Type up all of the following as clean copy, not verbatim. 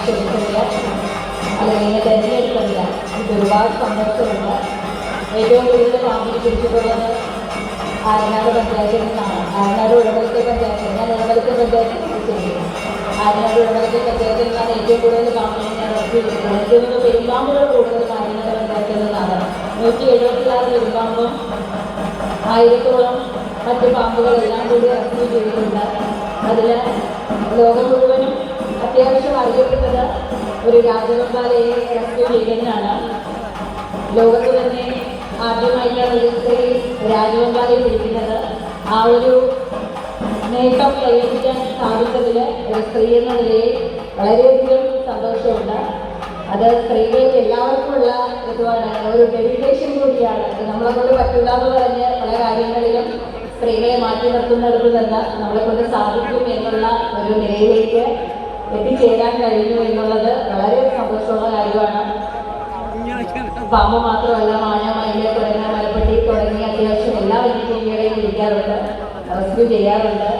ക്ഷണിക്കുന്നില്ല, അല്ലെങ്കിൽ തിരഞ്ഞെടുക്കുന്നില്ല. ഇത് ഒരുപാട് സന്തോഷമുണ്ട്. ഏറ്റവും കൂടുതൽ പങ്കെടുപ്പിച്ചിട്ടുള്ളത് ആയനാട് പഞ്ചായത്തിൽ നിന്നാണ്. ആയനാട് ഉഴവരത്തെ പഞ്ചായത്തിൽ, ഞാൻ ഉഴവരത്തെ പഞ്ചായത്തിൽ ചെയ്യുന്നു. ആയനാട് ഉഴവരത്തെ പഞ്ചായത്തിൽ നിന്നാണ് ഏറ്റവും കൂടുതൽ പാമ്പിനെ ഞാൻ ഉറപ്പിച്ചിട്ടുള്ളത്. എനിക്ക് തോന്നുന്നു പെരുമ്പാമ്പുകൾ കൂടുതൽ ആയനാട് പഞ്ചായത്തിൽ നിന്നാണ്. 176 പെരുമ്പാമ്പും 1000-ഓളം മറ്റ് പാമ്പുകളെല്ലാം കൂടി റെസ്ക്യൂ ചെയ്തിട്ടുണ്ട്. അതിൽ ലോകം മുഴുവനും അത്യാവശ്യം അറിയപ്പെട്ടത് ഒരു രാജവെമ്പാലയെ റെസ്ക്യൂ ചെയ്തതിനാണ്. ലോകത്ത് തന്നെ ആദ്യമായിട്ടാണ് ഒരു സ്ത്രീ രാജവെമ്പാലയെ പിടിക്കുന്നത്. ആ ഒരു നേട്ടം കൈവരിക്കാൻ സാധിച്ചതിൽ ഒരു സ്ത്രീ എന്ന നിലയിൽ വളരെയധികം സന്തോഷമുണ്ട്. അത് സ്ത്രീകൾക്ക് എല്ലാവർക്കുമുള്ള ഇതുമാണ്, ഒരു ഡെഡിക്കേഷൻ കൂടിയാണ്. നമ്മളെ കൊണ്ട് പറ്റില്ല എന്ന് പറഞ്ഞ് പല കാര്യങ്ങളിലും സ്ത്രീകളെ മാറ്റി നിർത്തുന്നിടത്ത് നിന്ന് നമ്മളെ കൊണ്ട് സാധിക്കും എന്നുള്ള ഒരു നിലയിലേക്ക് എത്തിച്ചേരാൻ കഴിഞ്ഞു എന്നുള്ളത് വളരെ സന്തോഷമുള്ള കാര്യമാണ്. പാമ്പ് മാത്രമല്ല, മാന, മയില, കുരങ്ങ, മലപ്പട്ടി തുടങ്ങിയ അത്യാവശ്യം എല്ലാ വന്യജീവികളെയും പിടിക്കാറുണ്ട്, റെസ്ക്യൂ ചെയ്യാറുണ്ട്.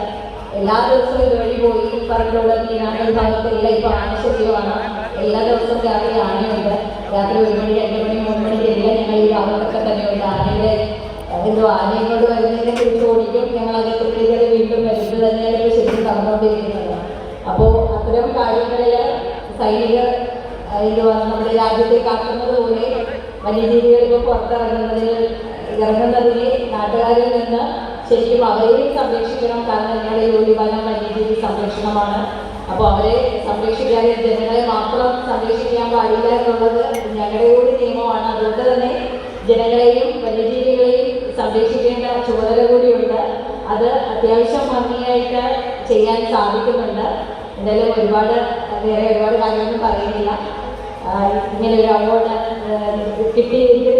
എല്ലാ ദിവസവും ഇതുവഴി പോയി പറഞ്ഞുള്ള മീനാണ് ഭാഗത്തെല്ലാം ഇപ്പോൾ ആനശല്യമാണ്. എല്ലാ ദിവസവും രാത്രി ആനയുണ്ട്. രാത്രി 1 മണി, 2 മണി, 3 മണിക്കെല്ലാം ഞങ്ങൾ ഈ ഭാഗത്തൊക്കെ തന്നെയുണ്ട്. ആനയുടെ ആനയും കൊണ്ട് വരുന്നതിനെ കുറിച്ച് ഓടിക്കും. ഞങ്ങളത് പ്രത്യേകത വീണ്ടും വരുന്നത് തന്നെയാണ് ശരിക്കും നടന്നുകൊണ്ടിരിക്കുന്നത്. അപ്പോൾ അത്തരം കാര്യങ്ങളിൽ സൈനികർ നമ്മുടെ രാജ്യത്തെ കാക്കുന്നത് പോലെ വന്യജീവികൾ ഇപ്പോൾ ഇറങ്ങുന്നതിനെ നാട്ടുകാരിൽ നിന്ന് ശരിക്കും അവരെയും സംരക്ഷിക്കണം. കാരണം ഞങ്ങളുടെ ജോലി വനം വന്യജീവി സംരക്ഷണമാണ്. അപ്പോൾ അവരെ സംരക്ഷിക്കാതെ ജനങ്ങളെ മാത്രം സംരക്ഷിക്കാൻ പാടില്ല എന്നുള്ളത് ഞങ്ങളുടെ കൂടി നിയമമാണ്. അതുകൊണ്ട് തന്നെ ജനങ്ങളെയും വന്യജീവികളെയും സംരക്ഷിക്കേണ്ട ചുമതല കൂടിയുണ്ട്. അത് അത്യാവശ്യം ഭംഗിയായിട്ട് ചെയ്യാൻ സാധിക്കുന്നുണ്ട്. എന്തായാലും വേറെ ഒരുപാട് കാര്യമൊന്നും പറയുന്നില്ല. ഇങ്ങനെ ഒരു അവാർഡ് കിട്ടിയിരിക്കുന്ന